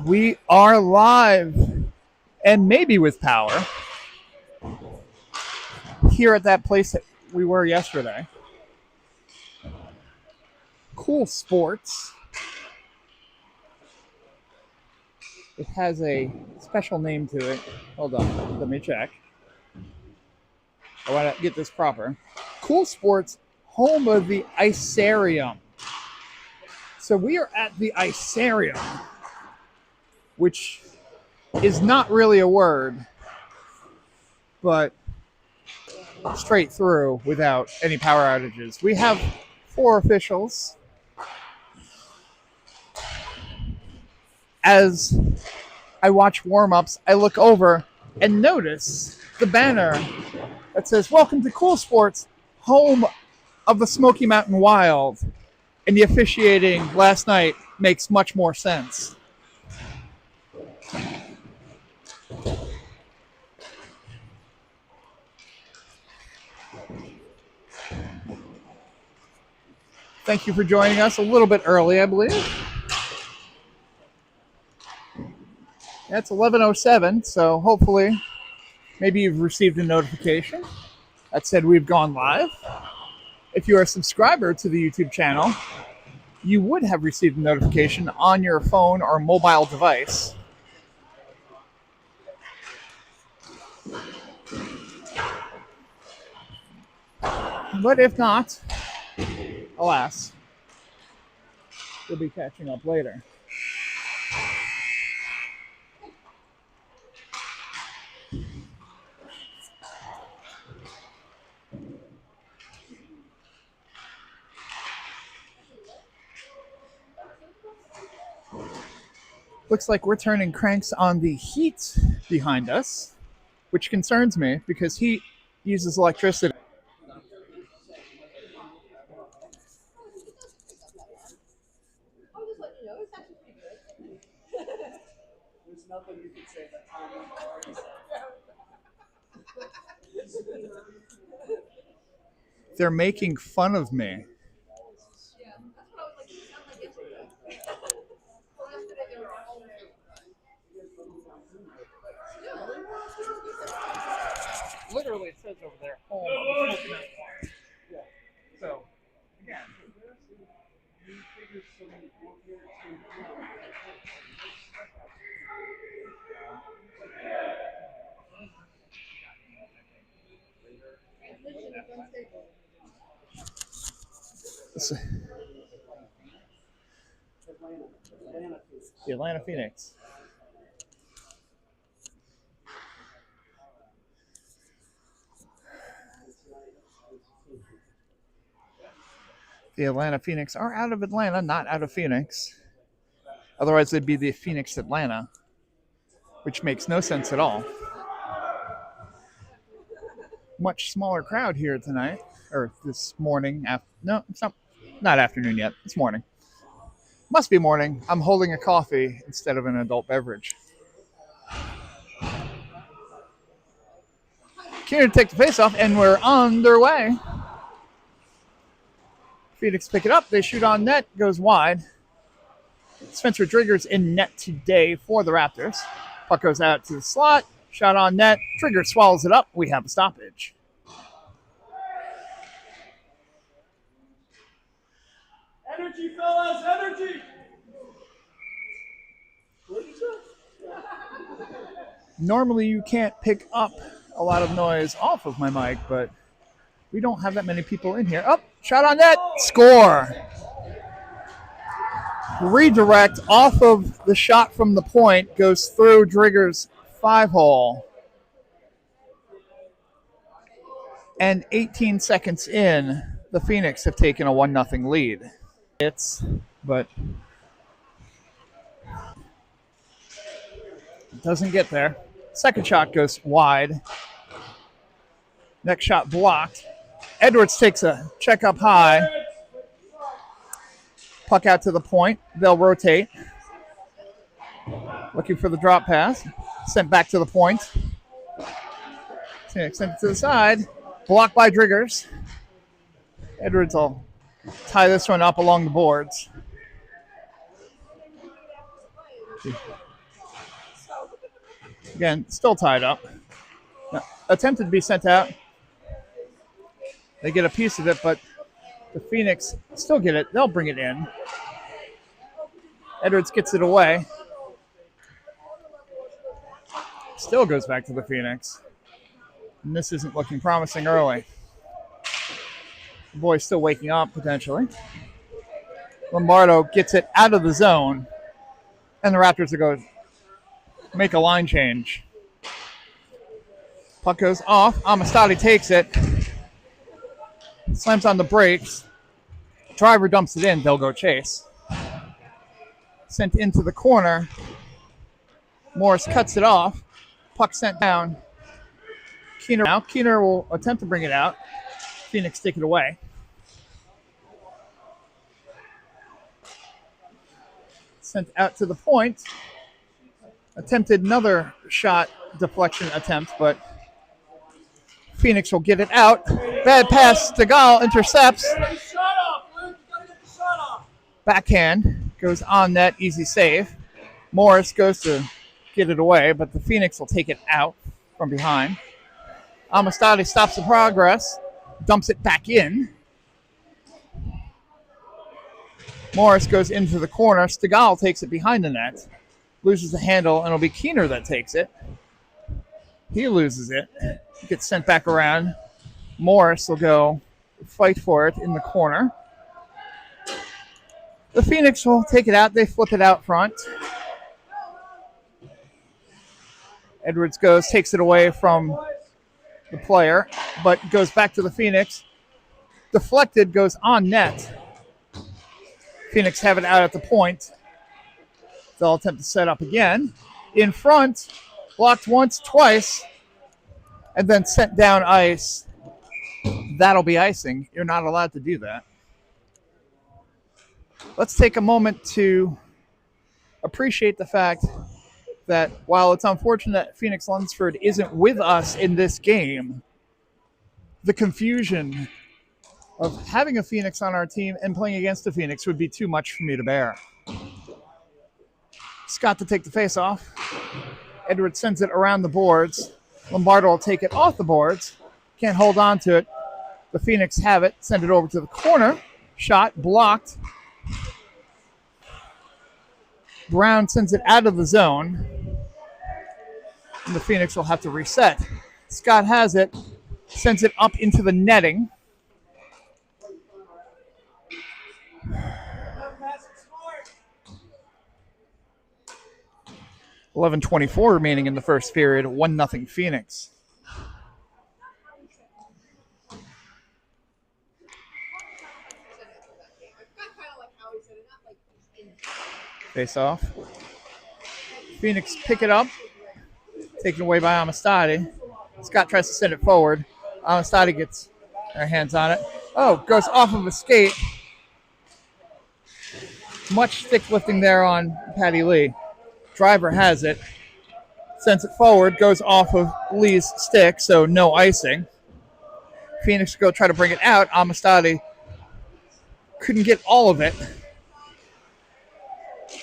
We are live and maybe with power here at that place that we were yesterday. Cool Sports. It has a special name to it. Hold on, let me check. I want to get this proper. Cool Sports, home of the Icarium. So we are at the Icarium, which is not really a word, but straight through without any power outages. We have 4 officials. As I watch warm-ups, I look over and notice the banner that says, "Welcome to Cool Sports, home of the Smoky Mountain Wild." And the officiating last night makes much more sense. Thank you for joining us a little bit early, I believe. That's 11:07, so hopefully maybe you've received a notification that said we've gone live. If you're a subscriber to the YouTube channel, you would have received a notification on your phone or mobile device. But if not, alas, you'll be catching up later. Looks like we're turning cranks on the heat behind us, which concerns me because heat uses electricity. There's nothing you can say that Tom They're making fun of me. Literally, it says over there, home of the Smoky Mountain Wild. Yeah. So, again, the Atlanta Phoenix. The Atlanta Phoenix are out of Atlanta, not out of Phoenix. Otherwise, they'd be the Phoenix Atlanta, which makes no sense at all. Much smaller crowd here tonight, or this morning. No, it's not afternoon yet. It's morning. Must be morning. I'm holding a coffee instead of an adult beverage. Here to take the face off, and we're underway. Phoenix pick it up. They shoot on net. Goes wide. Spencer Driggers in net today for the Raptors. Puck goes out to the slot. Shot on net. Trigger swallows it up. We have a stoppage. Energy, fellas, energy! Normally you can't pick up a lot of noise off of my mic, but we don't have that many people in here. Oh, shot on net. Score. Redirect off of the shot from the point. Goes through Driggers' 5-hole. And 18 seconds in, the Phoenix have taken a 1-0 lead. But it doesn't get there. Second shot goes wide. Next shot blocked. Edwards takes a check up high. Puck out to the point. They'll rotate. Looking for the drop pass. Sent back to the point. Sent it to the side. Blocked by Driggers. Edwards will tie this one up along the boards. Again, still tied up. Now, attempted to be sent out. They get a piece of it, but the Phoenix still get it. They'll bring it in. Edwards gets it away. Still goes back to the Phoenix. And this isn't looking promising early. The boy's still waking up, potentially. Lombardo gets it out of the zone. And the Raptors are going to make a line change. Puck goes off. Amistadi takes it. Slams on the brakes. Driver dumps it in. They'll go chase. Sent into the corner. Morris cuts it off. Puck sent down. Keener will attempt to bring it out. Phoenix take it away. Sent out to the point. Attempted another shot deflection attempt, but Phoenix will get it out. Bad pass. Stegall intercepts. Backhand goes on net. Easy save. Morris goes to get it away, but the Phoenix will take it out from behind. Amistadi stops the progress. Dumps it back in. Morris goes into the corner. Stegall takes it behind the net. Loses the handle, and it'll be Keener that takes it. He loses it. Gets sent back around. Morris will go fight for it in the corner. The Phoenix will take it out. They flip it out front. Edwards goes, takes it away from the player, but goes back to the Phoenix. Deflected, goes on net. Phoenix have it out at the point. They'll attempt to set up again. In front, blocked once, twice, and then sent down ice. That'll be icing. You're not allowed to do that. Let's take a moment to appreciate the fact that while it's unfortunate that Phoenix Lunsford isn't with us in this game, the confusion of having a Phoenix on our team and playing against a Phoenix would be too much for me to bear. Scott to take the face off. Edwards sends it around the boards. Lombardo will take it off the boards. Can't hold on to it. The Phoenix have it. Send it over to the corner. Shot blocked. Brown sends it out of the zone. And the Phoenix will have to reset. Scott has it. Sends it up into the netting. 11:24 remaining in the first period. 1-0 Phoenix. Face off. Phoenix pick it up. Taken away by Amistadi. Scott tries to send it forward. Amistadi gets their hands on it. Oh, goes off of a skate. Much stick lifting there on Patty Lee. Driver has it. Sends it forward. Goes off of Lee's stick, so no icing. Phoenix go try to bring it out. Amistadi couldn't get all of it.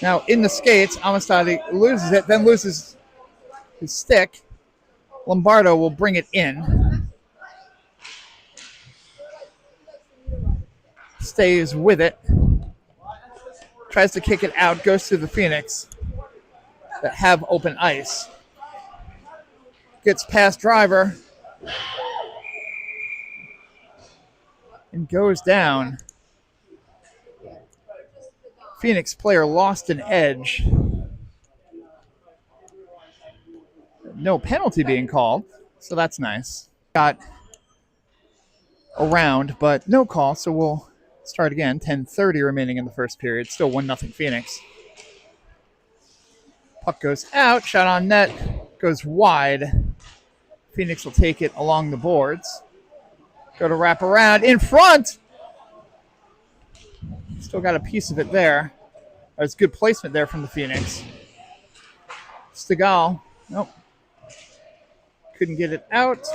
Now, in the skates, Amistadi loses it, then loses his stick. Lombardo will bring it in. Stays with it. Tries to kick it out, goes to the Phoenix that have open ice. Gets past Driver. And goes down. Phoenix player lost an edge. No penalty being called, so that's nice. Got around, but no call, so we'll start again. 10:30 remaining in the first period. Still 1-0 Phoenix. Puck goes out, shot on net, goes wide. Phoenix will take it along the boards. Go to wrap around in front. Still got a piece of it there. There's good placement there from the Phoenix. Stegall. Nope. Couldn't get it out.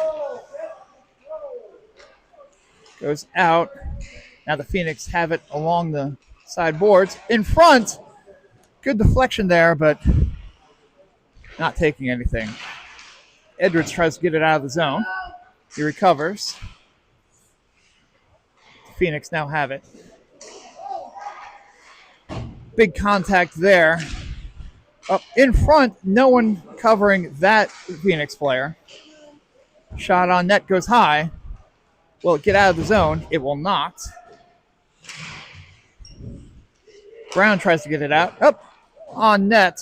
Goes out. Now the Phoenix have it along the side boards. In front. Good deflection there, but not taking anything. Edwards tries to get it out of the zone. He recovers. Phoenix now have it. Big contact there. Up in front, no one covering that Phoenix player. Shot on net goes high. Will it get out of the zone? It will not. Brown tries to get it out. Up on net.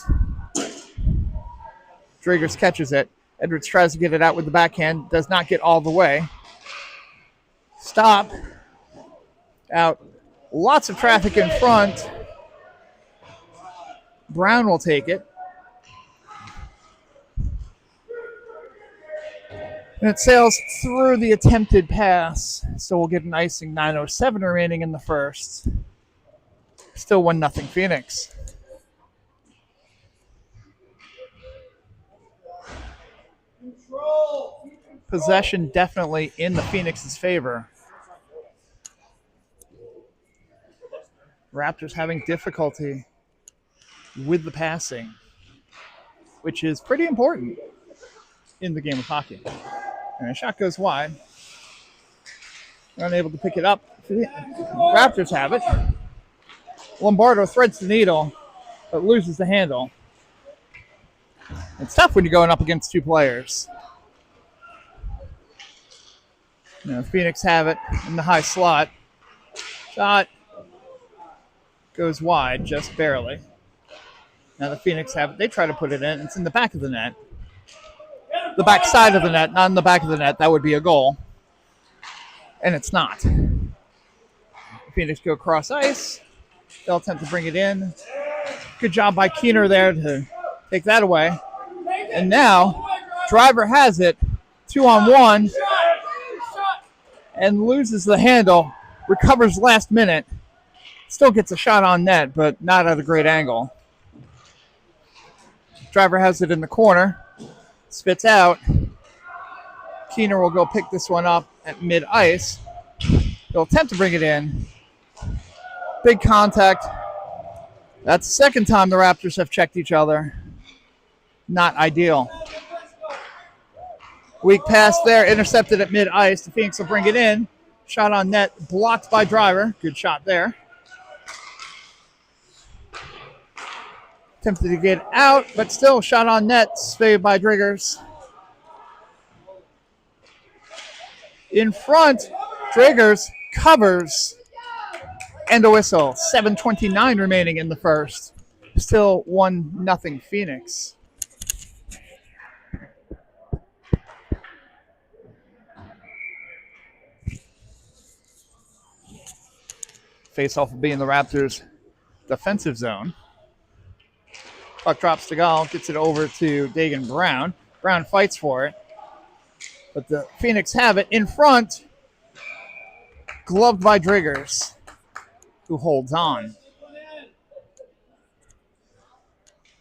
Driggers catches it. Edwards tries to get it out with the backhand. Does not get all the way. Stop. Out. Lots of traffic in front. Brown will take it. And it sails through the attempted pass. So we'll get an icing. 9:07 remaining in the first. Still 1-0 Phoenix. Possession definitely in the Phoenix's favor. Raptors having difficulty with the passing, which is pretty important in the game of hockey. And a shot goes wide. They're unable to pick it up. Raptors have it. Lombardo threads the needle, but loses the handle. It's tough when you're going up against two players. Now, Phoenix have it in the high slot. Shot goes wide, just barely. Now the Phoenix have it. They try to put it in. It's in the back of the net. The back side of the net, not in the back of the net. That would be a goal. And it's not. Phoenix go across ice. They'll attempt to bring it in. Good job by Keener there to take that away. And now, Driver has it. 2-on-1. And loses the handle. Recovers last minute. Still gets a shot on net, but not at a great angle. Driver has it in the corner. Spits out. Keener will go pick this one up at mid-ice. He'll attempt to bring it in. Big contact. That's the second time the Raptors have checked each other. Not ideal. Weak pass there, intercepted at mid-ice. The Phoenix will bring it in. Shot on net, blocked by Driver. Good shot there. Attempted to get out, but still shot on net, saved by Driggers. In front, Driggers covers. And a whistle. 7:29 remaining in the first. Still 1-0 Phoenix. Face-off will be in the Raptors' defensive zone. Puck drops to Gall, gets it over to Dagan Brown. Brown fights for it. But the Phoenix have it in front. Gloved by Driggers, who holds on.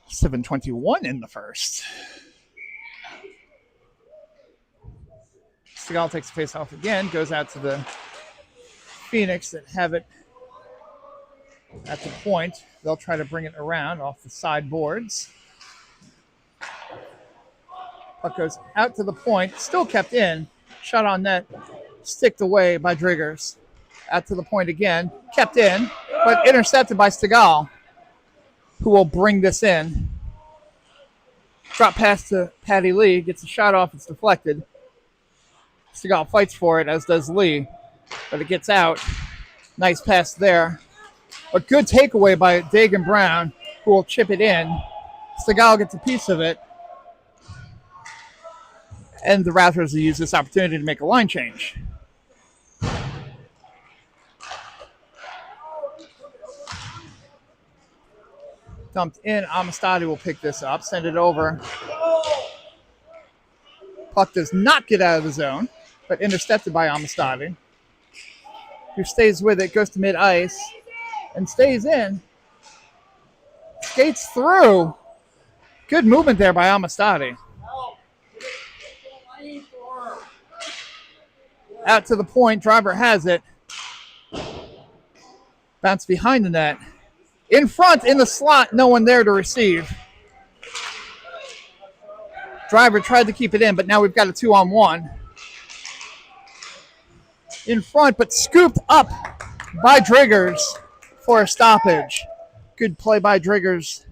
7:21 in the first. Seagal takes the face off again, goes out to the Phoenix that have it at the point. They'll try to bring it around off the sideboards. Puck goes out to the point, still kept in. Shot on net, sticked away by Driggers. Out to the point again, kept in, but intercepted by Seagal, who will bring this in. Drop pass to Patty Lee, gets a shot off, it's deflected. Seagal fights for it, as does Lee, but it gets out. Nice pass there. A good takeaway by Dagan Brown, who will chip it in. Seagal gets a piece of it. And the Raptors will use this opportunity to make a line change. Dumped in. Amistadi will pick this up, send it over. Puck does not get out of the zone, but intercepted by Amistadi, who stays with it, goes to mid-ice, and stays in. Skates through. Good movement there by Amistadi. Out to the point. Driver has it. Bounce behind the net. In front, in the slot, no one there to receive. Driver tried to keep it in, but now we've got a 2-on-1. In front, but scooped up by Driggers for a stoppage. Good play by Driggers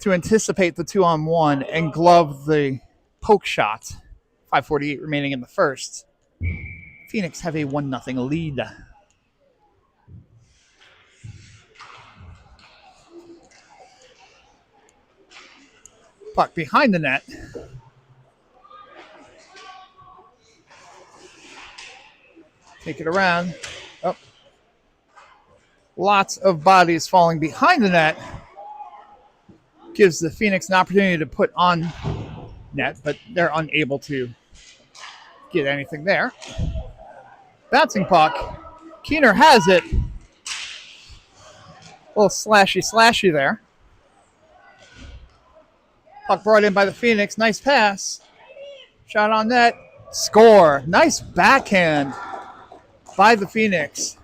to anticipate the 2-on-1 and glove the poke shot. 5:48 remaining in the first. Phoenix have a 1-0 lead. Puck behind the net. Take it around. Oh. Lots of bodies falling behind the net. Gives the Phoenix an opportunity to put on net, but they're unable to get anything there. Bouncing puck. Keener has it. A little slashy there. Puck brought in by the Phoenix. Nice pass. Shot on net. Score. Nice backhand by the Phoenix.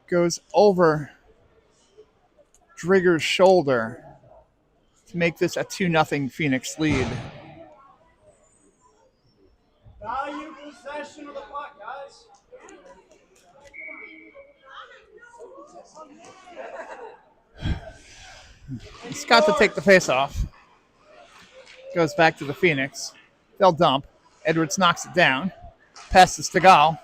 Goes over Drigger's shoulder to make this a 2-0 Phoenix lead. Value possession of the puck, guys. Scott to take the face off. Goes back to the Phoenix. They'll dump. Edwards knocks it down. Passes to Gal.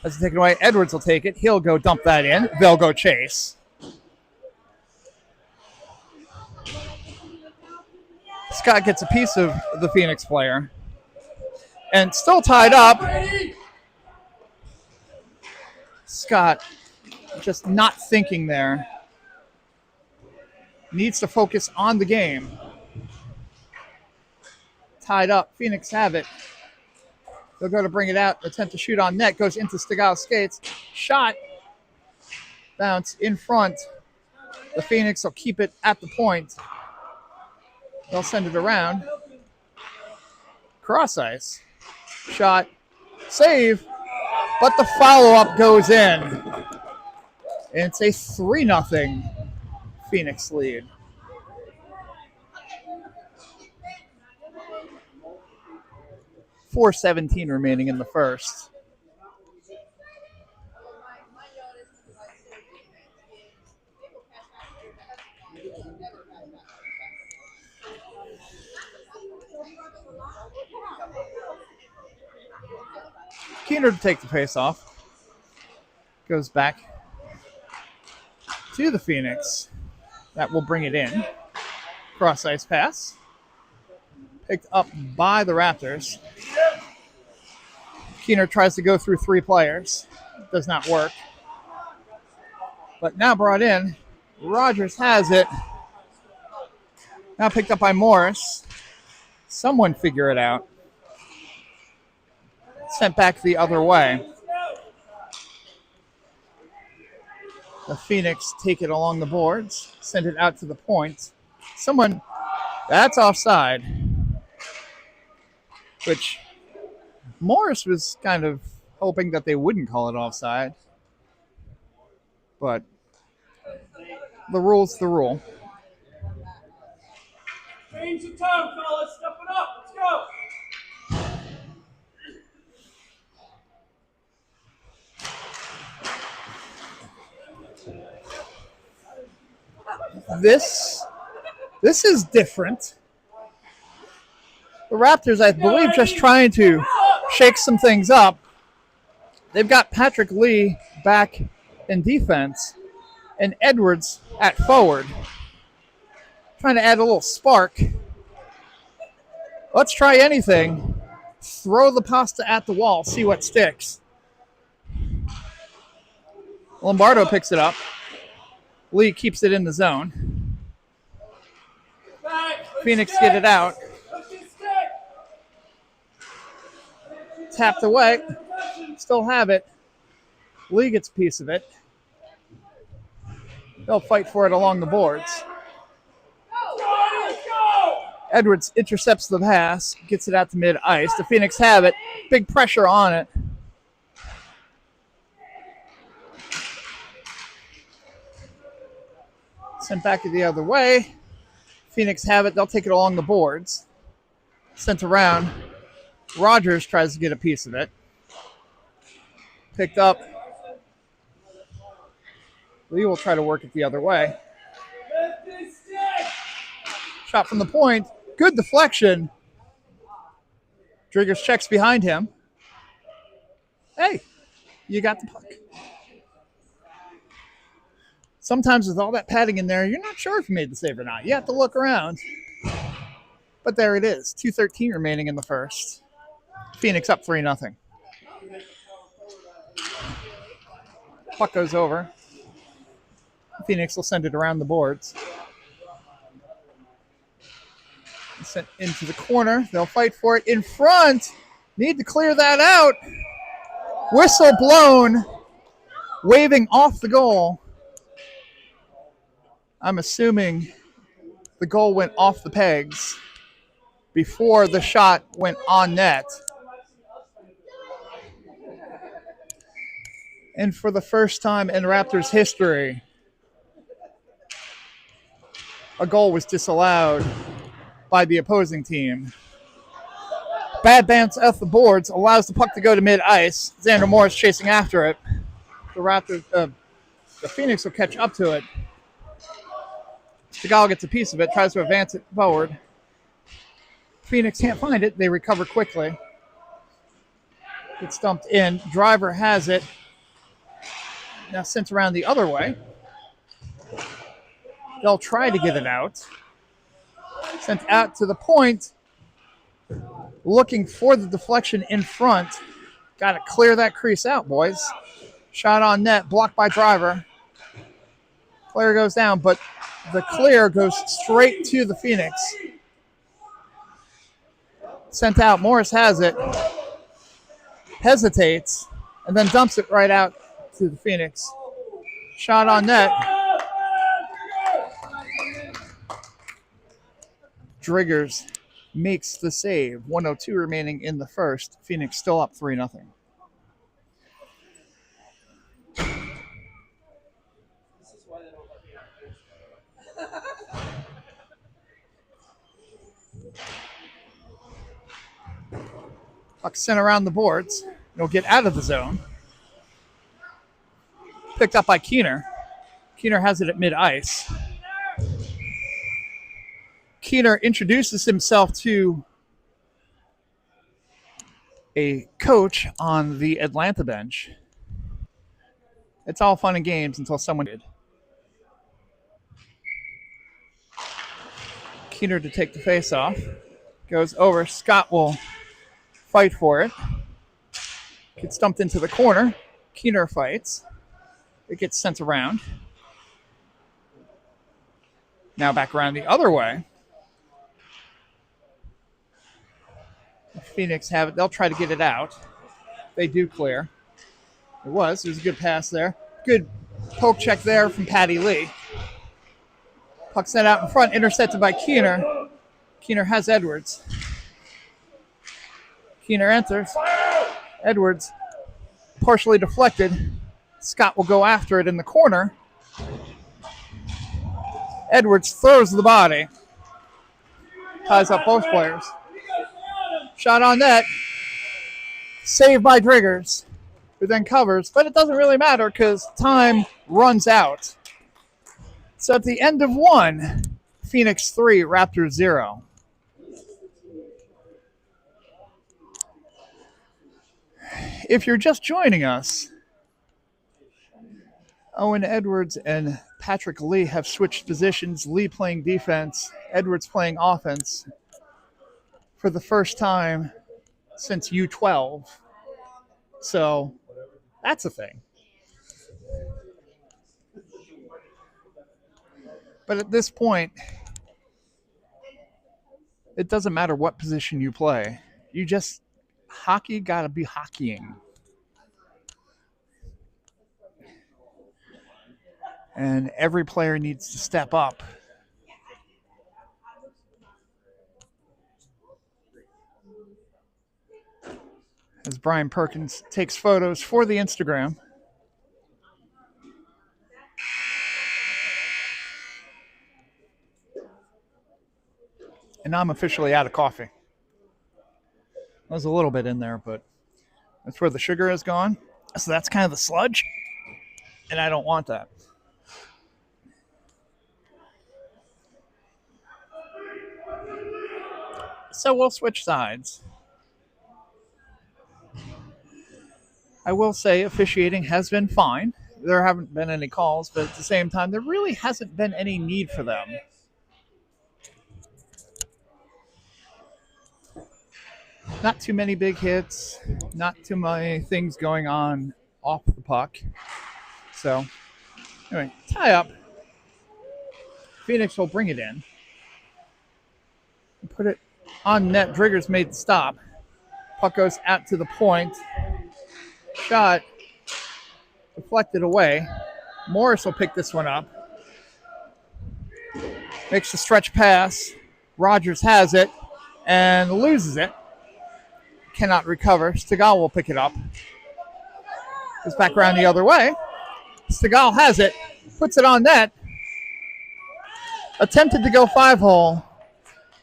As it taken away, Edwards will take it. He'll go dump that in. They'll go chase. Scott gets a piece of the Phoenix player. And still tied up. Scott just not thinking there. Needs to focus on the game. Tied up. Phoenix have it. They'll go to bring it out. Attempt to shoot on net. Goes into Stegall's skates. Shot. Bounce in front. The Phoenix will keep it at the point. They'll send it around. Cross ice. Shot. Save. But the follow-up goes in. And it's a 3-0 Phoenix lead. .417 remaining in the first. Keener to take the face off. Goes back to the Phoenix. That will bring it in. Cross ice pass. Picked up by the Raptors. Keener tries to go through three players. Does not work. But now brought in. Rogers has it. Now picked up by Morris. Someone figure it out. Sent back the other way. The Phoenix take it along the boards. Send it out to the point. Someone, that's offside. Which Morris was kind of hoping that they wouldn't call it offside. But the rule's the rule. Change the tone, fellas. Step it up. Let's go. This is different. The Raptors, I believe, just trying to shake some things up. They've got Patrick Lee back in defense and Edwards at forward. Trying to add a little spark. Let's try anything. Throw the pasta at the wall, see what sticks. Lombardo picks it up. Lee keeps it in the zone. Phoenix get it out. Tapped away. Still have it. Lee gets a piece of it. They'll fight for it along the boards. Edwards intercepts the pass, gets it out to mid-ice. The Phoenix have it. Big pressure on it. Sent back the other way. Phoenix have it. They'll take it along the boards. Sent around. Rogers tries to get a piece of it. Picked up. Lee will try to work it the other way. Shot from the point. Good deflection. Driggers checks behind him. Hey, you got the puck. Sometimes with all that padding in there, you're not sure if you made the save or not. You have to look around. But there it is. 2:13 remaining in the first. Phoenix up 3-0. Puck goes over. Phoenix will send it around the boards. Sent into the corner. They'll fight for it in front. Need to clear that out. Whistle blown. Waving off the goal. I'm assuming the goal went off the pegs before the shot went on net. And for the first time in Raptors history, a goal was disallowed by the opposing team. Bad bounce off the boards allows the puck to go to mid-ice. Xander Morris chasing after it. The Phoenix will catch up to it. Seagal gets a piece of it, tries to advance it forward. Phoenix can't find it. They recover quickly. Gets dumped in. Driver has it. Now sent around the other way. They'll try to get it out. Sent out to the point. Looking for the deflection in front. Got to clear that crease out, boys. Shot on net, blocked by Driver. Player goes down, but the clear goes straight to the Phoenix. Sent out. Morris has it. Hesitates, and then dumps it right out to the Phoenix. Shot on net. Driggers makes the save. 1:02 remaining in the first. Phoenix still up 3-0. Puck sent around the boards. He'll get out of the zone. Picked up by Keener. Keener has it at mid-ice. Keener introduces himself to a coach on the Atlanta bench. It's all fun and games until someone did. Keener to take the face off. Goes over. Scott will fight for it. Gets dumped into the corner. Keener fights. It gets sent around. Now back around the other way. Phoenix have it. They'll try to get it out. They do clear. It was a good pass there. Good poke check there from Patty Lee. Puck sent out in front, intercepted by Keener. Keener has Edwards. Keener enters. Edwards partially deflected. Scott will go after it in the corner. Edwards throws the body. Ties up both players. Shot on net. Saved by Driggers, who then covers. But it doesn't really matter because time runs out. So at the end of one, Phoenix 3, Raptors 0. If you're just joining us, Owen Edwards and Patrick Lee have switched positions. Lee playing defense, Edwards playing offense for the first time since U12. So that's a thing. But at this point, it doesn't matter what position you play. Hockey gotta be hockeying. And every player needs to step up. As Brian Perkins takes photos for the Instagram. And I'm officially out of coffee. There's a little bit in there, but that's where the sugar is gone. So that's kind of the sludge. And I don't want that. So we'll switch sides. I will say officiating has been fine. There haven't been any calls, but at the same time, there really hasn't been any need for them. Not too many big hits, not too many things going on off the puck. So, anyway, tie up. Phoenix will bring it in. Put it on net. Driggers made the stop. Puck goes out to the point. Shot deflected away. Morris will pick this one up. Makes the stretch pass. Rogers has it and loses it. Cannot recover. Stegall will pick it up. Goes back around the other way. Stegall has it. Puts it on net. Attempted to go 5-hole,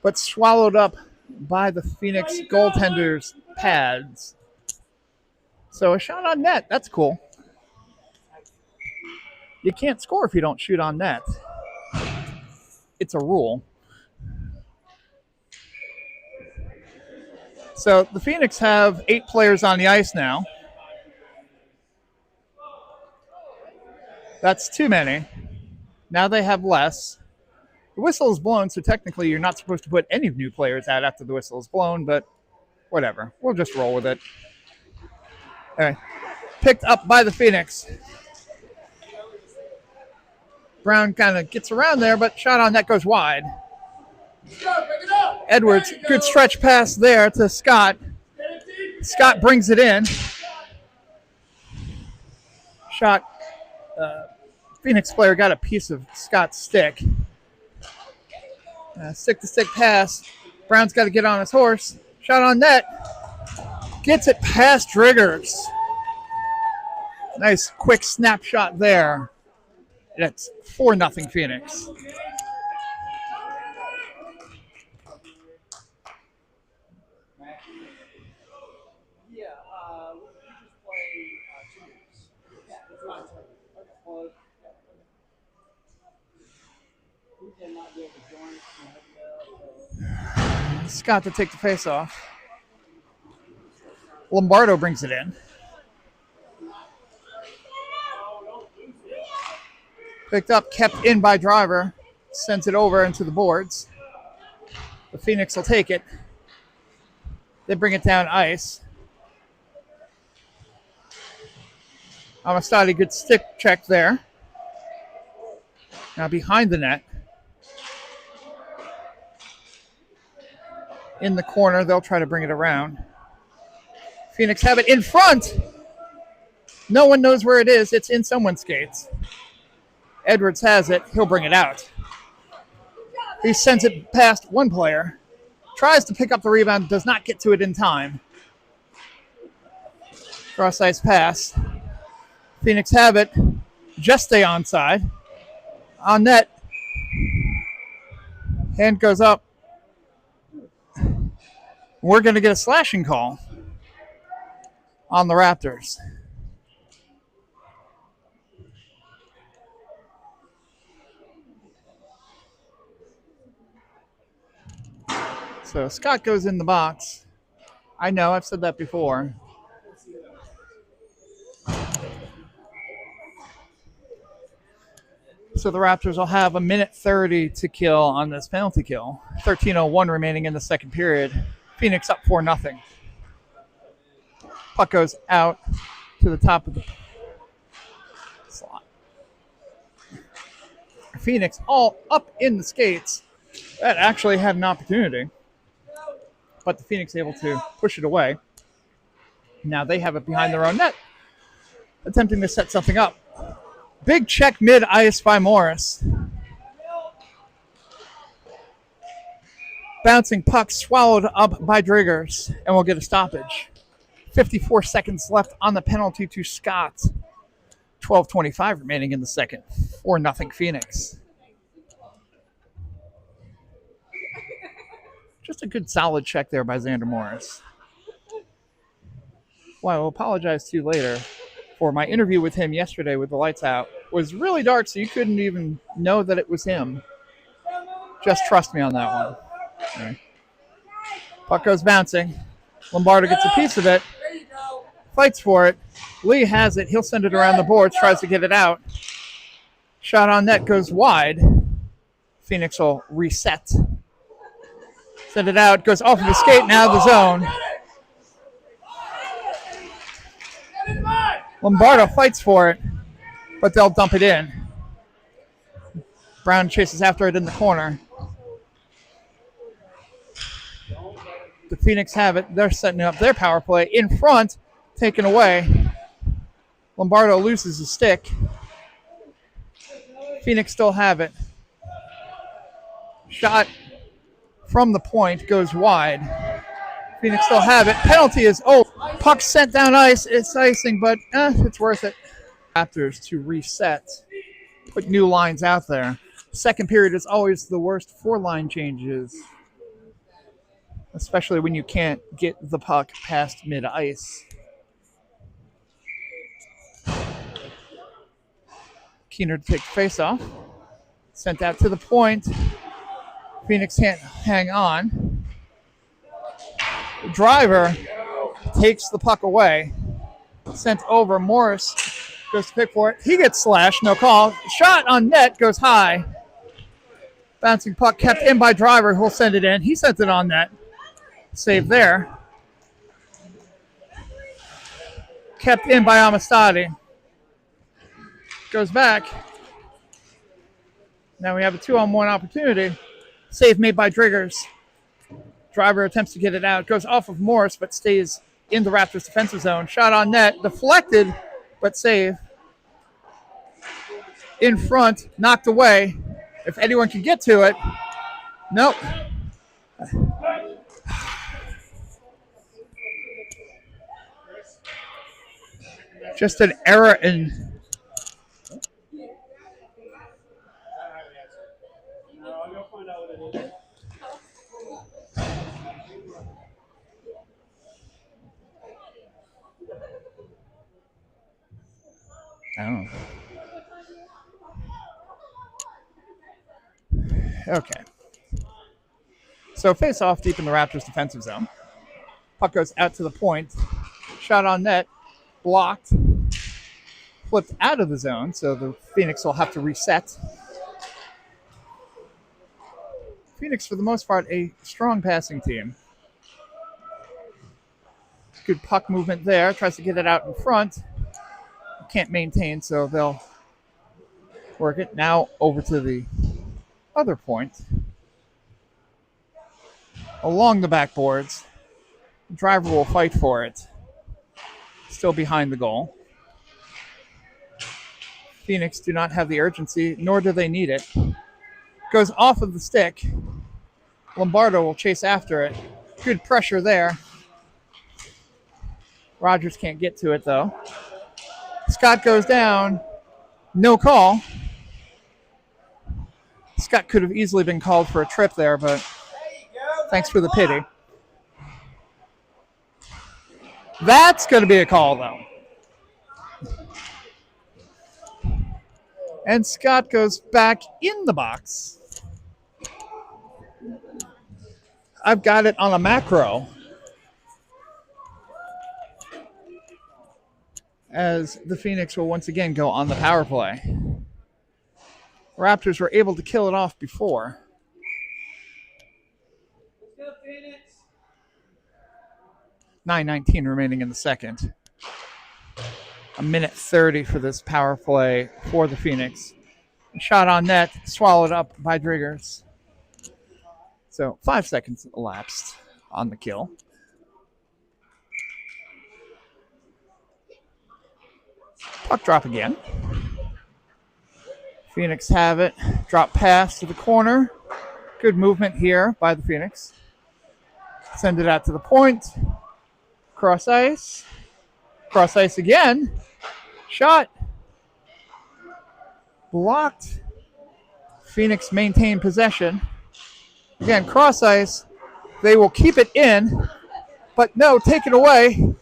but swallowed up by the Phoenix goaltender's pads. So a shot on net. That's cool. You can't score if you don't shoot on net. It's a rule. So the Phoenix have 8 players on the ice now. That's too many. Now they have less. The whistle is blown, so technically you're not supposed to put any new players out after the whistle is blown, but whatever. We'll just roll with it. All right. Picked up by the Phoenix. Brown kind of gets around there, but shot on net goes wide. Edwards, good stretch pass there to Scott. Scott brings it in. Shot. Phoenix player got a piece of Scott's stick. Stick-to-stick pass. Brown's got to get on his horse. Shot on net. Gets it past Driggers. Nice quick snapshot there. It's 4-0 Phoenix. Scott to take the face off. Lombardo brings it in. Picked up, kept in by Driver. Sends it over into the boards. The Phoenix will take it. They bring it down ice. Amistadi, good stick check there. Now behind the net. In the corner, they'll try to bring it around. Phoenix have it in front. No one knows where it is. It's in someone's skates. Edwards has it. He'll bring it out. He sends it past one player. Tries to pick up the rebound. Does not get to it in time. Cross-ice pass. Phoenix have it. Just stay onside. On net. Hand goes up. We're going to get a slashing call on the Raptors. So Scott goes in the box. I know, I've said that before. So the Raptors will have 1:30 to kill on this penalty kill. 13:01 remaining in the second period. Phoenix up 4-0. Puck goes out to the top of the slot. Phoenix all up in the skates. That actually had an opportunity. But the Phoenix able to push it away. Now they have it behind their own net. Attempting to set something up. Big check mid-ice by Morris. Bouncing puck swallowed up by Driggers, and we'll get a stoppage. 54 seconds left on the penalty to Scott. 12:25 remaining in the second. 4-0 Phoenix. Just a good solid check there by Xander Morris. Well, I will apologize to you later for my interview with him yesterday with the lights out. It was really dark, so you couldn't even know that it was him. Just trust me on that one. Right. Puck goes bouncing. Lombardo gets a piece of it. Fights for it. Lee has it. He'll send it around the boards, tries to get it out. Shot on net goes wide. Phoenix will reset. Send it out. Goes off of the skate, now the zone. Lombardo fights for it, but they'll dump it in. Brown chases after it in the corner. The Phoenix have it. They're setting up their power play. In front, taken away. Lombardo loses his stick. Phoenix still have it. Shot from the point goes wide. Phoenix still have it. Penalty is, puck sent down ice. It's icing, but it's worth it. Raptors to reset. Put new lines out there. Second period is always the worst for line changes, especially when you can't get the puck past mid-ice. Keener to take the face-off. Sent out to the point. Phoenix can't hang on. Driver takes the puck away. Sent over. Morris goes to pick for it. He gets slashed. No call. Shot on net goes high. Bouncing puck kept in by Driver, who'll send it in. He sent it on net. Save there. Kept in by Amistadi. Goes back. Now we have a 2-on-1 opportunity. Save made by Driggers. Driver attempts to get it out. Goes off of Morris, but stays in the Raptors defensive zone. Shot on net. Deflected, but save. In front. Knocked away. If anyone can get to it. Nope. Just an error in... Oh. Okay. So face off deep in the Raptors defensive zone. Puck goes out to the point. Shot on net. Blocked. Flipped out of the zone, so the Phoenix will have to reset. Phoenix, for the most part, a strong passing team. Good puck movement there. Tries to get it out in front. Can't maintain, so they'll work it. Now over to the other point. Along the backboards. Driver will fight for it. Still behind the goal. Phoenix do not have the urgency, nor do they need it. Goes off of the stick. Lombardo will chase after it. Good pressure there. Rogers can't get to it, though. Scott goes down. No call. Scott could have easily been called for a trip there, but thanks for the pity. That's going to be a call, though. And Scott goes back in the box. I've got it on a macro as the Phoenix will once again go on the power play. Raptors were able to kill it off before. Let's go, Phoenix. 9:19 remaining in the second. A minute 30 for this power play for the Phoenix. Shot on net, swallowed up by Driggers. So 5 seconds elapsed on the kill. Puck drop again. Phoenix have it. Drop pass to the corner. Good movement here by the Phoenix. Send it out to the point. Cross ice. Cross ice again. Shot. Blocked. Phoenix maintain possession. Again, cross ice. They will keep it in, but no, take it away.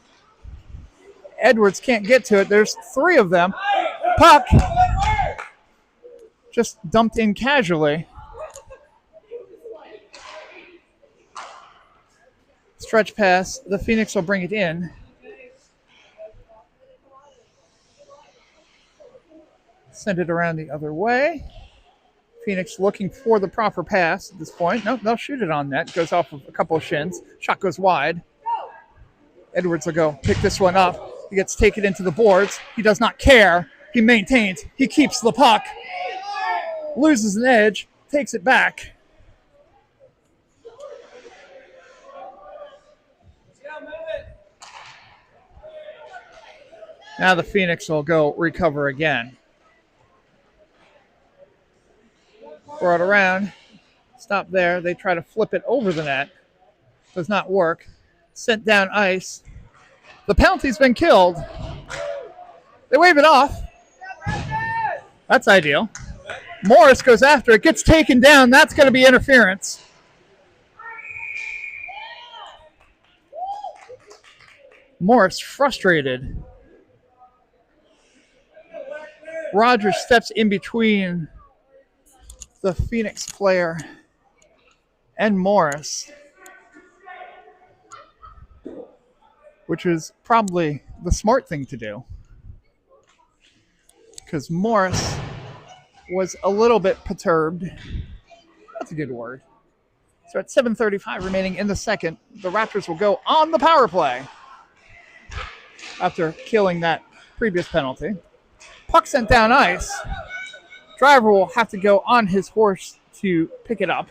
Edwards can't get to it. There's 3 of them. Puck just dumped in casually. Stretch pass. The Phoenix will bring it in. Send it around the other way. Phoenix looking for the proper pass at this point. Nope, they'll shoot it on net. Goes off of a couple of shins. Shot goes wide. Edwards will go pick this one up. He gets taken into the boards. He does not care. He maintains. He keeps the puck. Loses an edge. Takes it back. Now the Phoenix will go recover again. Brought around. Stop there. They try to flip it over the net. Does not work. Sent down ice. The penalty's been killed. They wave it off. That's ideal. Morris goes after it. Gets taken down. That's going to be interference. Morris frustrated. Rogers steps in between the Phoenix player and Morris, which is probably the smart thing to do, because Morris was a little bit perturbed. That's a good word. So at 7:35 remaining in the second, the Raptors will go on the power play after killing that previous penalty. Puck sent down ice. Driver will have to go on his horse to pick it up.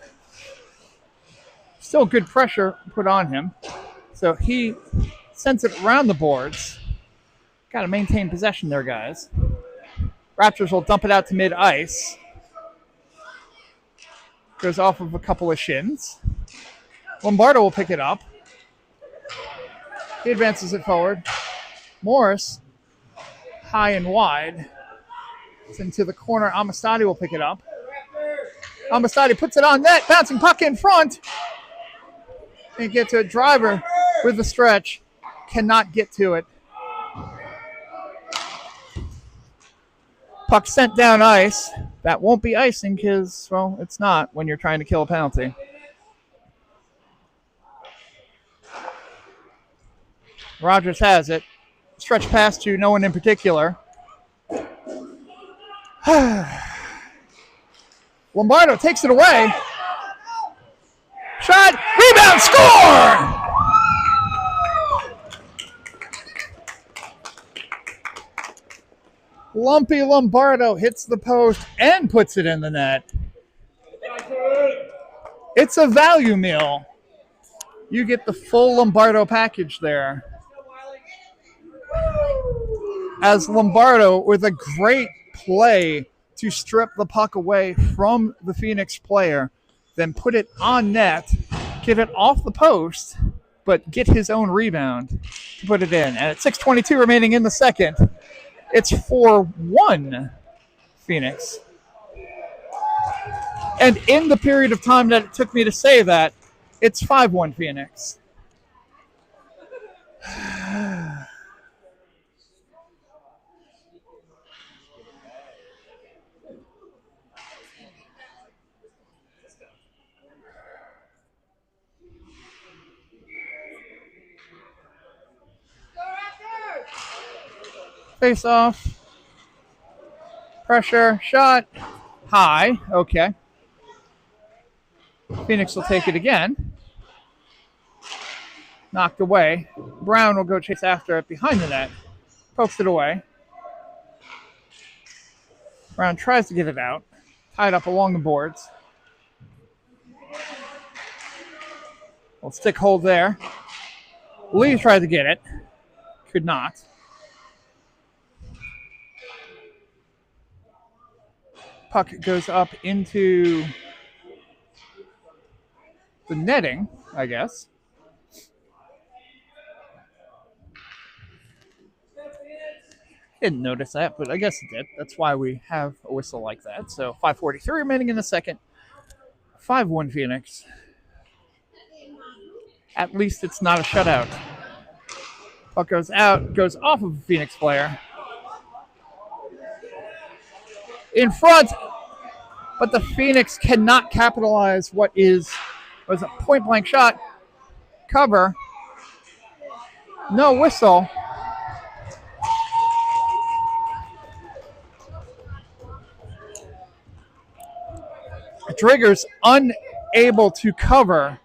Still good pressure put on him. So he sends it around the boards. Got to maintain possession there, guys. Raptors will dump it out to mid-ice. Goes off of a couple of shins. Lombardo will pick it up. He advances it forward. Morris, high and wide. It's into the corner. Amistadi will pick it up. Amistadi puts it on net. Bouncing puck in front. Can't get to it. Driver with the stretch. Cannot get to it. Puck sent down ice. That won't be icing because, well, it's not when you're trying to kill a penalty. Rogers has it. Stretch pass to no one in particular. Lombardo takes it away. Shot, rebound, score! Lumpy Lombardo hits the post and puts it in the net. It's a value meal. You get the full Lombardo package there. As Lombardo, with a great play to strip the puck away from the Phoenix player, then put it on net, get it off the post, but get his own rebound to put it in. And at 6:22 remaining in the second, it's 4-1 Phoenix. And in the period of time that it took me to say that, it's 5-1 Phoenix. Face off. Pressure. Shot. High. Okay. Phoenix will take it again. Knocked away. Brown will go chase after it behind the net. Pokes it away. Brown tries to get it out. Tied up along the boards. Well, stick hold there. Lee tried to get it. Could not. Puck goes up into the netting, I guess. Didn't notice that, but I guess it did. That's why we have a whistle like that. So 5:43 remaining in the second. 5-1 Phoenix. At least it's not a shutout. Puck goes out, goes off of a Phoenix player. In front, but the Phoenix cannot capitalize what was a point-blank shot. Cover. No whistle. Drigger's unable to cover.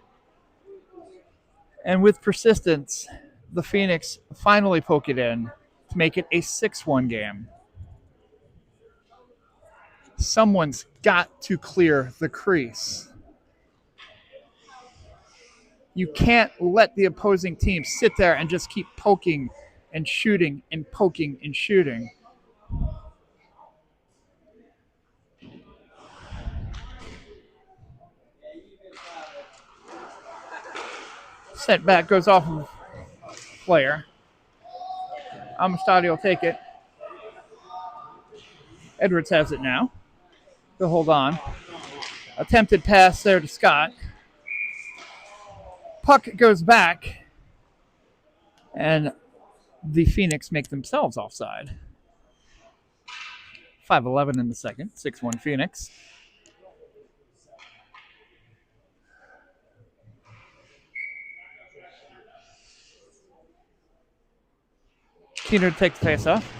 And with persistence, the Phoenix finally poke it in to make it a 6-1 game. Someone's got to clear the crease. You can't let the opposing team sit there and just keep poking and shooting and poking and shooting. Sent back, goes off of player. Amistadi will take it. Edwards has it now. He'll hold on. Attempted pass there to Scott. Puck goes back. And the Phoenix make themselves offside. 5:11 in the second. 6-1 Phoenix. Keener takes the face off.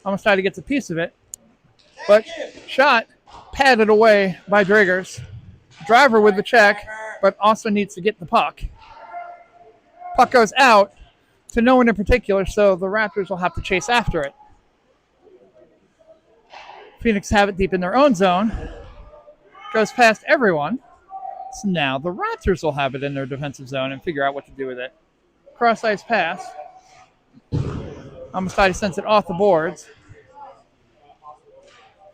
Amistadi gets a piece of it. But shot padded away by Driggers. Driver with the check, but also needs to get the puck. Puck goes out to no one in particular, so the Raptors will have to chase after it. Phoenix have it deep in their own zone. Goes past everyone. So now the Raptors will have it in their defensive zone and figure out what to do with it. Cross-ice pass. Amistadi sends it off the boards.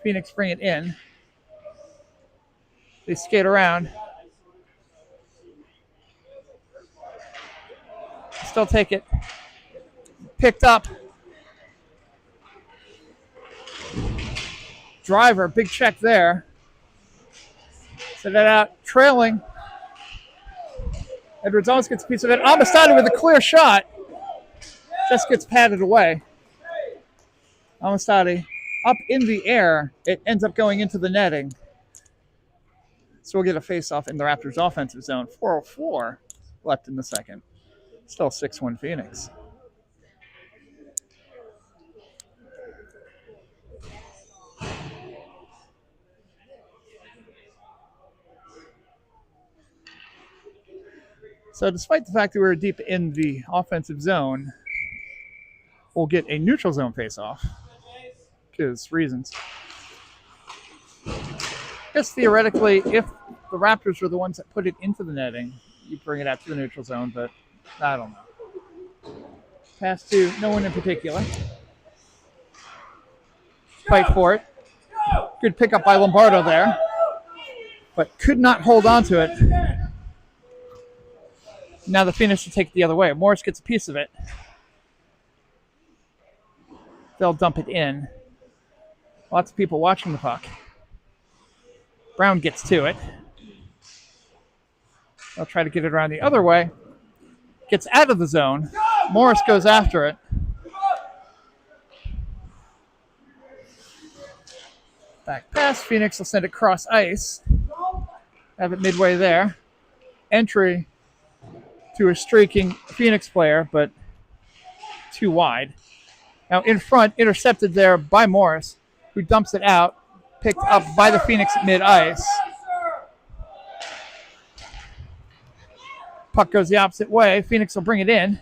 Phoenix bring it in. They skate around. Still take it. Picked up. Driver, big check there. Set it out, trailing. Edwards almost gets a piece of it. Amistadi with a clear shot. Just gets patted away. Amistadi up in the air. It ends up going into the netting. So we'll get a face-off in the Raptors' offensive zone. 4:04 left in the second. Still 6-1 Phoenix. So despite the fact that we were deep in the offensive zone, we'll get a neutral zone face-off. Because reasons. I guess theoretically, if the Raptors were the ones that put it into the netting, you bring it out to the neutral zone, but I don't know. Pass to no one in particular. Fight for it. Good pickup by Lombardo there, but could not hold on to it. Now the Phoenix will take it the other way. Morris gets a piece of it. They'll dump it in. Lots of people watching the puck. Brown gets to it. They'll try to get it around the other way. Gets out of the zone. Morris goes after it. Back pass. Phoenix will send it cross ice. Have it midway there. Entry to a streaking Phoenix player, but too wide. Now in front, intercepted there by Morris, who dumps it out, picked up by the Phoenix at mid-ice. Puck goes the opposite way. Phoenix will bring it in.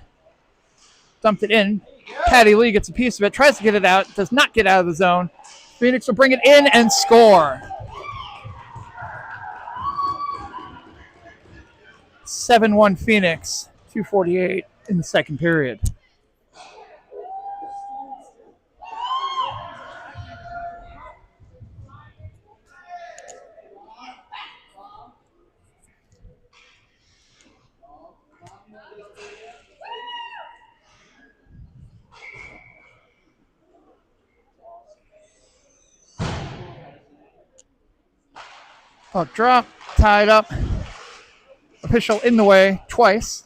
Dumped it in. Patty Lee gets a piece of it, tries to get it out, does not get out of the zone. Phoenix will bring it in and score. 7-1 Phoenix, 2:48 in the second period. Puck drop, tied up. Official in the way twice.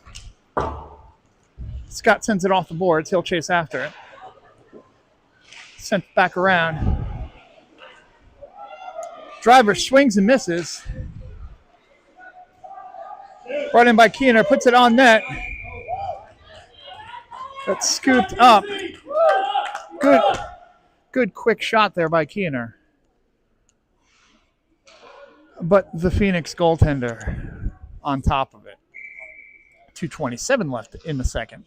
Scott sends it off the boards. He'll chase after it. Sent back around. Driver swings and misses. Brought in by Keener, puts it on net. That's scooped up. Good quick shot there by Keener. But the Phoenix goaltender on top of it. 2:27 left in the second.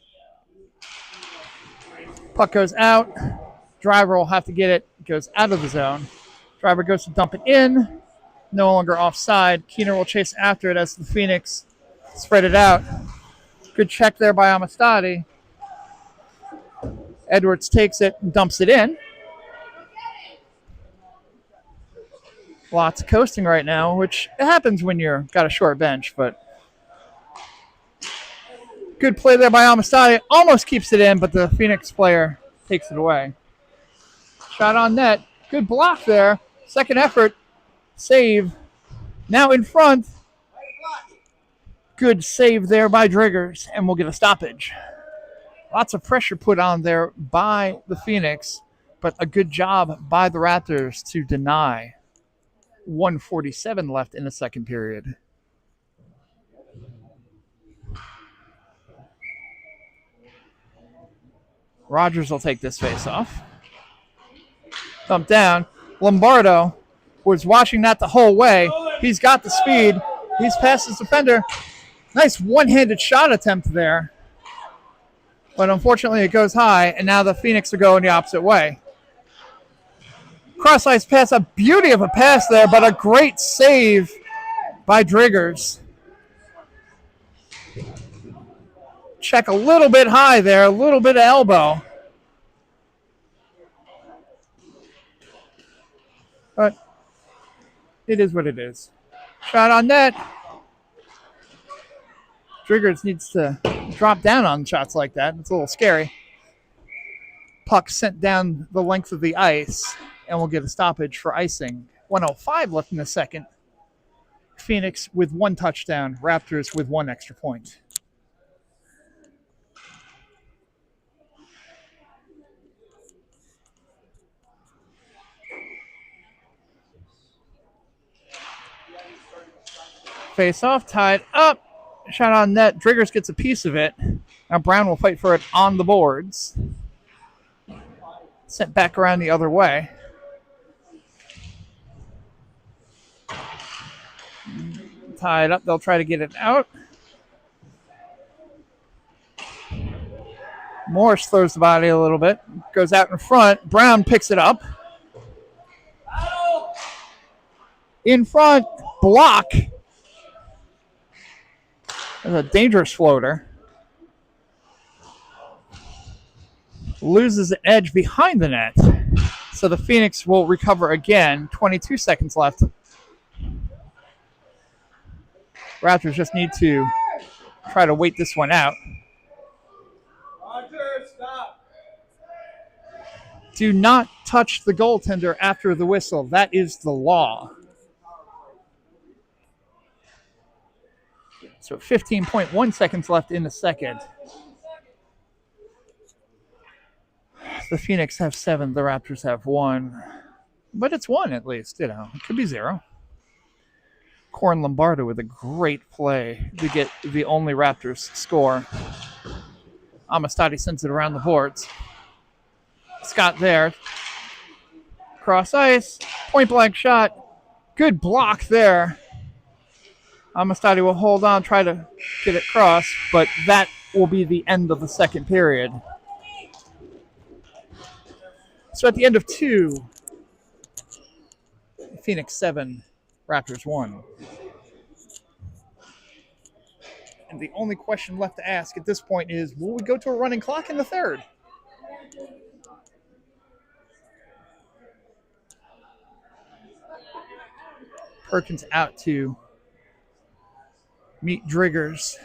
Puck goes out. Driver will have to get it. Goes out of the zone. Driver goes to dump it in. No longer offside. Keener will chase after it as the Phoenix spread it out. Good check there by Amistadi. Edwards takes it and dumps it in. Lots of coasting right now, which happens when you've got a short bench, but good play there by Amistadi. Almost keeps it in, but the Phoenix player takes it away. Shot on net. Good block there. Second effort. Save. Now in front. Good save there by Driggers, and we'll get a stoppage. Lots of pressure put on there by the Phoenix, but a good job by the Raptors to deny. 1:47 left in the second period. Rogers will take this face off. Thump down. Lombardo was watching that the whole way. He's got the speed. He's past his defender. Nice one-handed shot attempt there. But unfortunately it goes high, and now the Phoenix are going the opposite way. Cross-ice pass, a beauty of a pass there, but a great save by Driggers. Check a little bit high there, a little bit of elbow. But it is what it is. Shot on net. Driggers needs to drop down on shots like that. It's a little scary. Puck sent down the length of the ice, and we'll get a stoppage for icing. 1:05 left in the second. Phoenix with one touchdown. Raptors with one extra point. Face off, tied up. Shot on net. Driggers gets a piece of it. Now Brown will fight for it on the boards. Sent back around the other way. Tied up. They'll try to get it out. Morris throws the body a little bit. Goes out in front. Brown picks it up. In front. Block. There's a dangerous floater. Loses the edge behind the net. So the Phoenix will recover again. 22 seconds left. Raptors just need to try to wait this one out. Roger, stop. Do not touch the goaltender after the whistle. That is the law. So 15.1 seconds left in the second. The Phoenix have 7. The Raptors have 1. But it's 1 at least. It could be 0. Corn Lombardo with a great play to get the only Raptors score. Amistadi sends it around the boards. Scott there. Cross ice. Point blank shot. Good block there. Amistadi will hold on, try to get it crossed, but that will be the end of the second period. So at the end of 2, Phoenix 7, Raptors 1. And the only question left to ask at this point is, will we go to a running clock in the third? Perkins out to meet Driggers.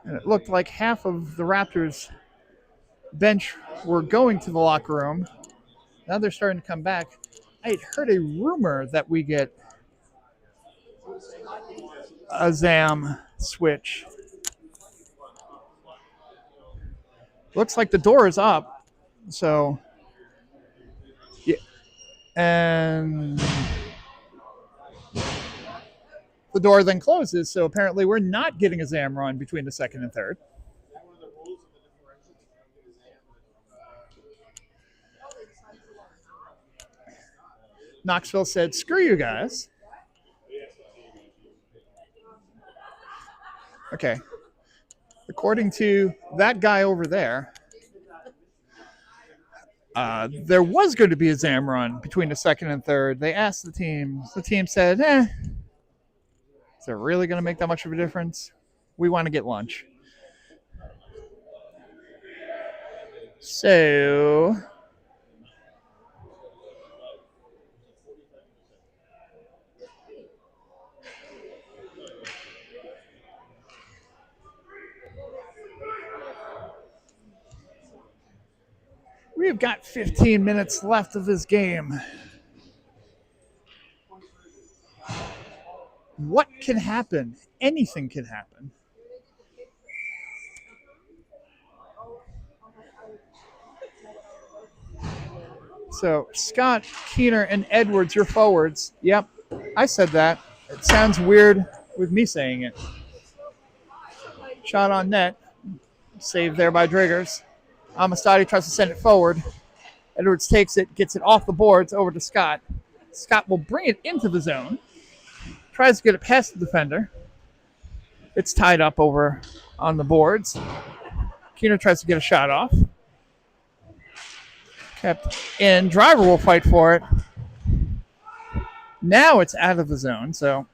And it looked like half of the Raptors bench were going to the locker room. Now they're starting to come back. I had heard a rumor that we get a ZAM switch. Looks like the door is up. So, yeah. And the door then closes. So apparently we're not getting a ZAM run between the second and third. Knoxville said, screw you guys. Okay. According to that guy over there, there was going to be a ZAM run between the second and third. They asked the team. The team said, is it really going to make that much of a difference? We want to get lunch. So we've got 15 minutes left of this game. What can happen? Anything can happen. So, Scott, Keener, and Edwards, your forwards. Yep, I said that. It sounds weird with me saying it. Shot on net. Saved there by Driggers. Amistadi tries to send it forward. Edwards takes it, gets it off the boards over to Scott. Scott will bring it into the zone. Tries to get it past the defender. It's tied up over on the boards. Keener tries to get a shot off. Kept in. Driver will fight for it. Now it's out of the zone, so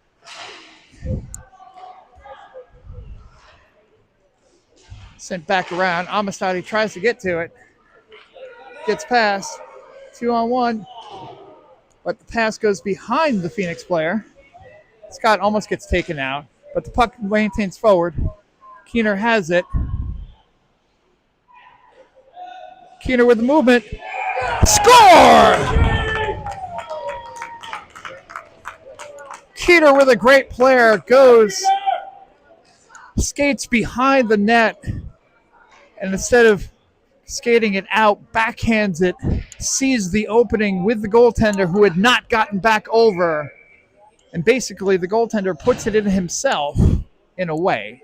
sent back around. Amistadi tries to get to it. Gets past. 2-on-1. But the pass goes behind the Phoenix player. Scott almost gets taken out, but the puck maintains forward. Keener has it. Keener with the movement. Score! Keener with a great player goes, skates behind the net, and instead of skating it out, backhands it, sees the opening with the goaltender who had not gotten back over. And basically, the goaltender puts it in himself in a way.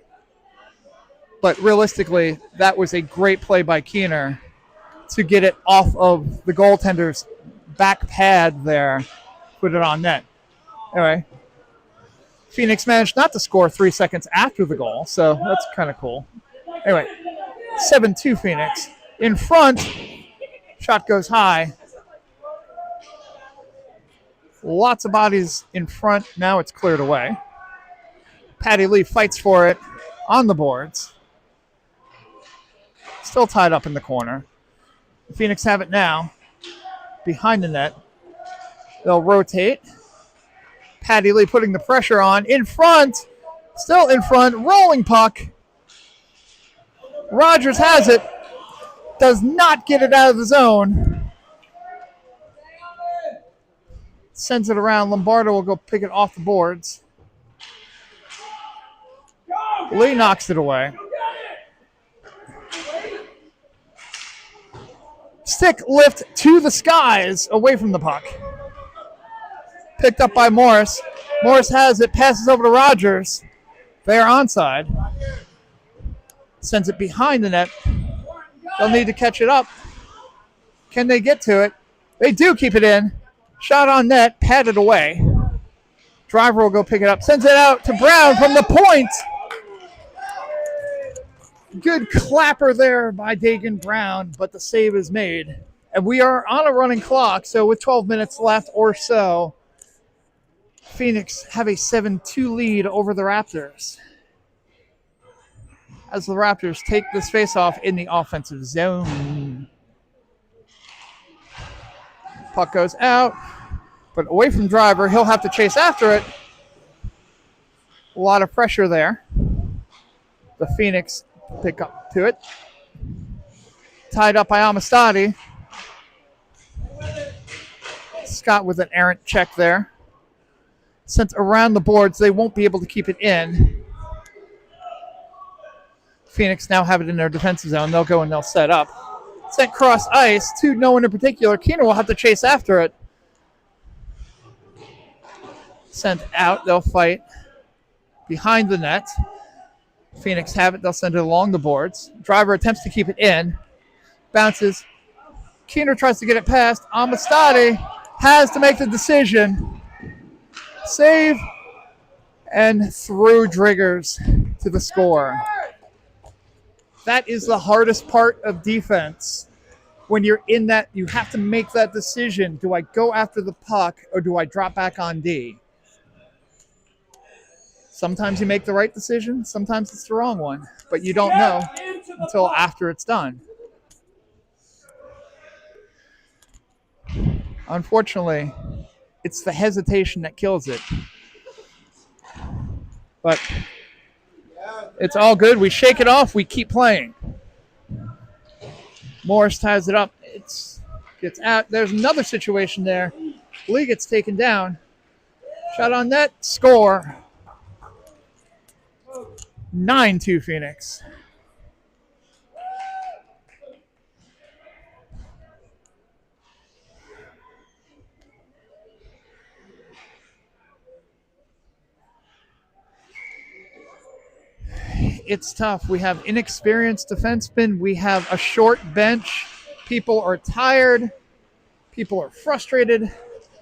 But realistically, that was a great play by Keener to get it off of the goaltender's back pad there, put it on net. Anyway, Phoenix managed not to score 3 seconds after the goal, so that's kind of cool. Anyway, 7-2 Phoenix. In front, shot goes high. Lots of bodies in front. Now it's cleared away. Patty Lee fights for it on the boards. Still tied up in the corner. The Phoenix have it now. Behind the net. They'll rotate. Patty Lee putting the pressure on. In front. Still in front. Rolling puck. Rogers has it. Does not get it out of the zone. Sends it around. Lombardo will go pick it off the boards. Lee knocks it away. Stick lift to the skies away from the puck. Picked up by Morris. Morris has it. Passes over to Rogers. They are onside. Sends it behind the net. They'll need to catch it up. Can they get to it? They do keep it in. Shot on net, patted away. Driver will go pick it up. Sends it out to Brown from the point. Good clapper there by Dagan Brown, but the save is made. And we are on a running clock, so with 12 minutes left or so, Phoenix have a 7-2 lead over the Raptors. As the Raptors take this faceoff in the offensive zone. Puck goes out, but away from Driver. He'll have to chase after it. A lot of pressure there. The Phoenix pick up to it. Tied up by Amistadi. Scott with an errant check there. Sent around the boards. They won't be able to keep it in. Phoenix now have it in their defensive zone. They'll go and they'll set up. Sent cross ice to no one in particular. Keener will have to chase after it. Sent out. They'll fight behind the net. Phoenix have it. They'll send it along the boards. Driver attempts to keep it in. Bounces. Keener tries to get it past. Amistadi has to make the decision. Save. And through Driggers to the score. That is the hardest part of defense. When you're in that, you have to make that decision. Do I go after the puck or do I drop back on D? Sometimes you make the right decision. Sometimes it's the wrong one. But you don't know until after it's done. Unfortunately, it's the hesitation that kills it. But it's all good. We shake it off. We keep playing. Morris ties it up. It gets out. There's another situation there. Lee gets taken down. Shot on net. Score. 9-2 Phoenix. It's tough. We have inexperienced defensemen. We have a short bench. People are tired. People are frustrated.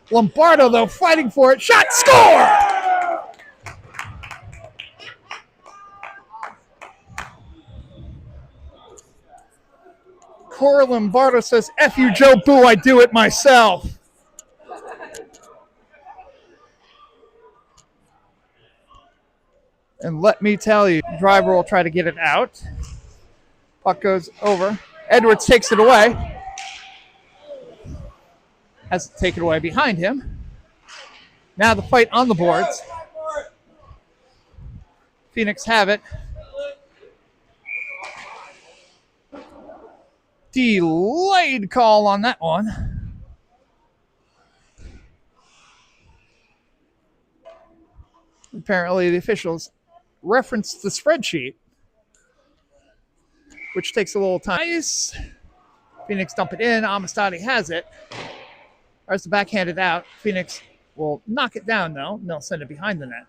Lombardo, though, fighting for it. Shot, score! Cora Lombardo says, F you, Joe Boo, I do it myself. And let me tell you, driver will try to get it out. Puck goes over. Edwards takes it away. Has to take it away behind him. Now the fight on the boards. Phoenix have it. Delayed call on that one. Apparently the officials referenced the spreadsheet, which takes a little time. Nice. Phoenix dump it in. Amistadi has it. Tries to backhand it out. Phoenix will knock it down, though, and they'll send it behind the net.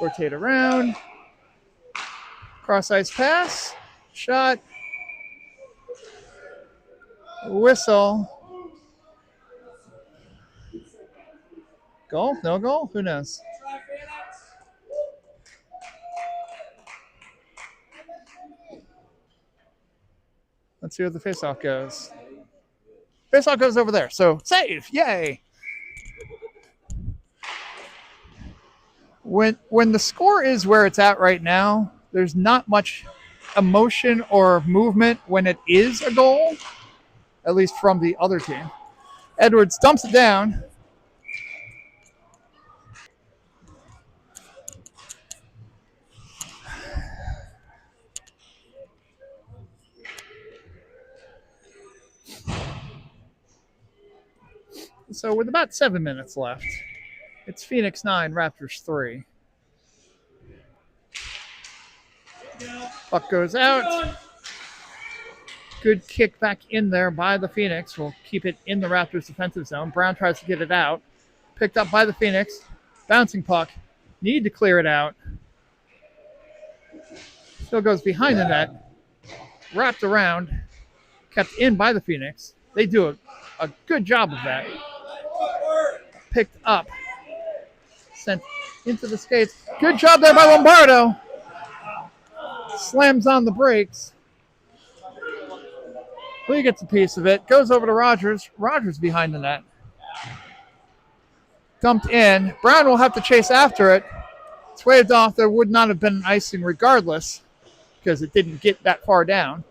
Rotate around. Cross ice pass. Shot. Whistle. Goal? No goal? Who knows? Let's see where the faceoff goes. Faceoff goes over there. So save! Yay! When the score is where it's at right now, there's not much emotion or movement when it is a goal, at least from the other team. Edwards dumps it down. So with about 7 minutes left, it's Phoenix 9, Raptors 3. Puck goes out. Good kick back in there by the Phoenix. We'll keep it in the Raptors defensive zone. Brown tries to get it out. Picked up by the Phoenix. Bouncing puck. Need to clear it out. Still goes behind the net. Wrapped around. Kept in by the Phoenix. They do a good job of that. Picked up. Sent into the skates. Good job there by Lombardo. Slams on the brakes. Lee gets a piece of it. Goes over to Rogers. Rogers behind the net. Dumped in. Brown will have to chase after it. It's waved off. There would not have been an icing regardless because it didn't get that far down.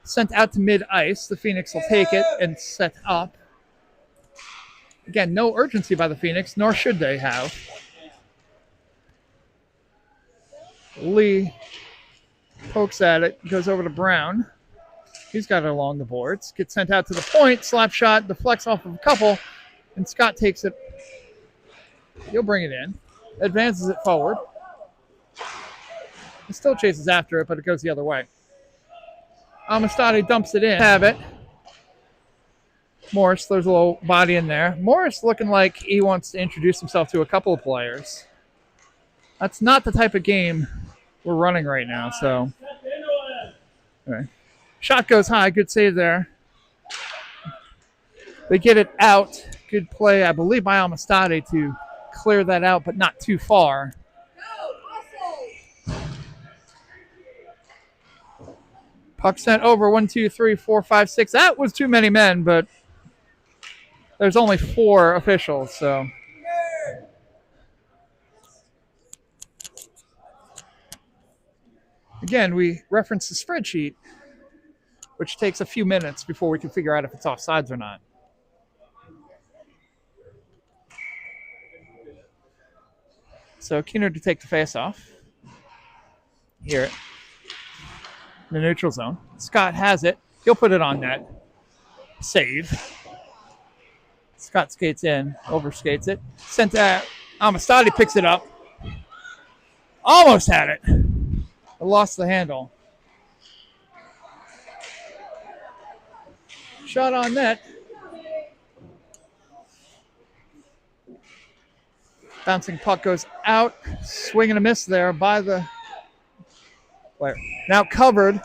Sent out to mid-ice. The Phoenix will take it and set up. Again, no urgency by the Phoenix, nor should they have. Lee Pokes at it, goes over to Brown. He's got it along the boards. Gets sent out to the point. Slap shot, deflects off of a couple, and Scott takes it. He'll bring it in. Advances it forward. He still chases after it, but it goes the other way. Amistadi dumps it in. Have it. Morris throws a little body in there. Morris looking like he wants to introduce himself to a couple of players. That's not the type of game we're running right now, so. Okay. Shot goes high. Good save there. They get it out. Good play, I believe, by Amistadi to clear that out, but not too far. Puck sent over 1, 2, 3, 4, 5, 6. That was too many men, but there's only 4 officials, so. Again, we reference the spreadsheet, which takes a few minutes before we can figure out if it's offsides or not. So Keener to take the face-off. Hear it. The neutral zone. Scott has it. He'll put it on net. Save. Scott skates in, overskates it. Sent out. Amistadi picks it up. Almost had it. But lost the handle. Shot on net. Bouncing puck goes out. Swing and a miss there by the player. Now covered.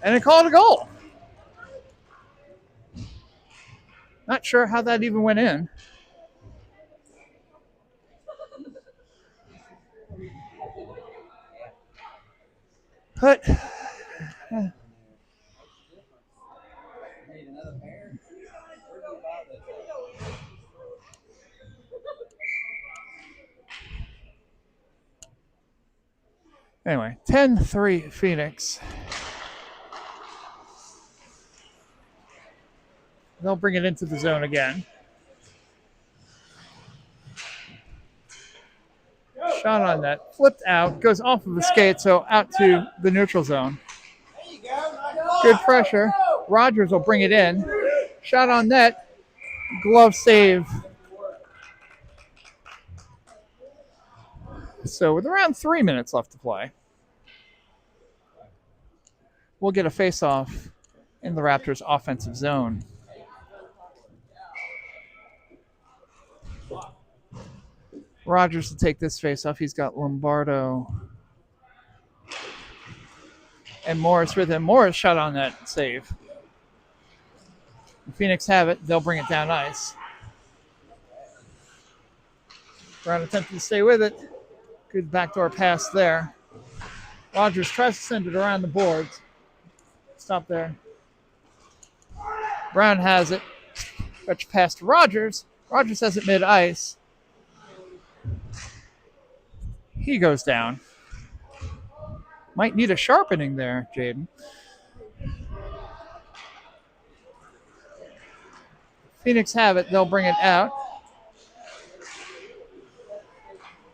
And it called a goal. Not sure how that even went in. But anyway, 10-3 Phoenix. They'll bring it into the zone again. Shot on that. Flipped out. Goes off of the skate, so out to the neutral zone. Good pressure. Rogers will bring it in. Shot on net. Glove save. So with around 3 minutes left to play, we'll get a face-off in the Raptors' offensive zone. Rogers to take this face-off. He's got Lombardo and Morris with him. Morris shot on that save. Phoenix have it. They'll bring it down ice. Brown attempted to stay with it. Good backdoor pass there. Rogers tries to send it around the boards. Stop there. Brown has it. Stretch past Rogers. Rogers has it mid-ice. He goes down. Might need a sharpening there, Jaden. Phoenix have it. They'll bring it out.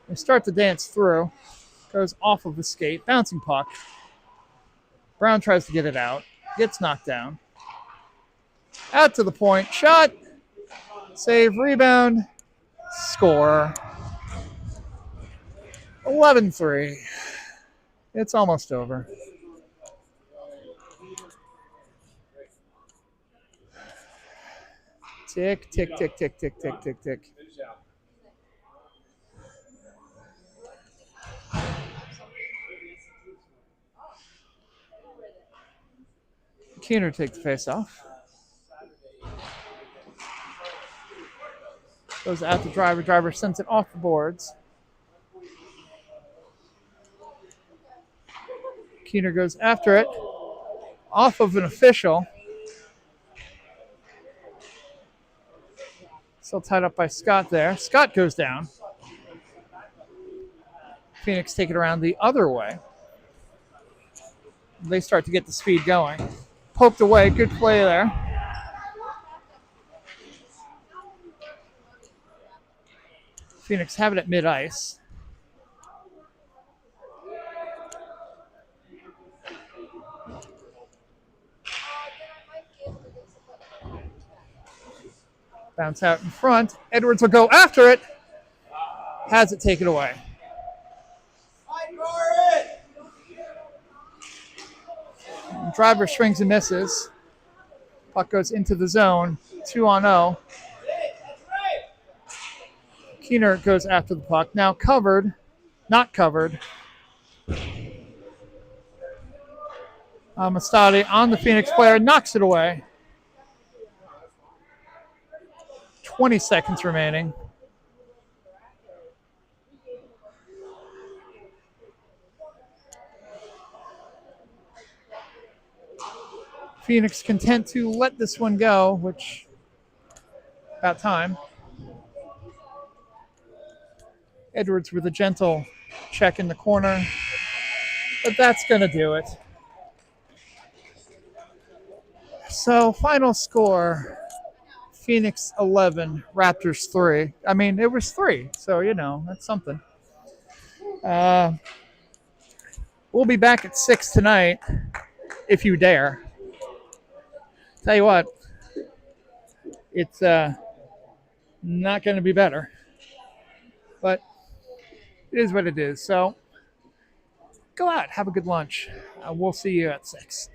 They start to dance through. Goes off of the skate. Bouncing puck. Brown tries to get it out. Gets knocked down. Out to the point. Shot. Save. Rebound. Score. 11-3. It's almost over. Tick, tick, tick, tick, tick, tick, tick, tick. Keener take the face off. Goes out the driver. Driver sends it off the boards. Keener goes after it. Off of an official. Still tied up by Scott there. Scott goes down. Phoenix take it around the other way. They start to get the speed going. Poked away. Good play there. Phoenix have it at mid-ice. Bounce out in front. Edwards will go after it. Has it taken away. I guard it. Driver swings and misses. Puck goes into the zone. 2-0. That's right. Keener goes after the puck. Now covered. Not covered. Mastadi on the Phoenix player. Knocks it away. 20 seconds remaining. Phoenix content to let this one go, which about time. Edwards with a gentle check in the corner, but that's going to do it. So final score, Phoenix 11, Raptors 3. I mean, it was 3, so, that's something. We'll be back at 6 tonight, if you dare. Tell you what, it's not going to be better. But it is what it is. So go out, have a good lunch. We'll see you at 6.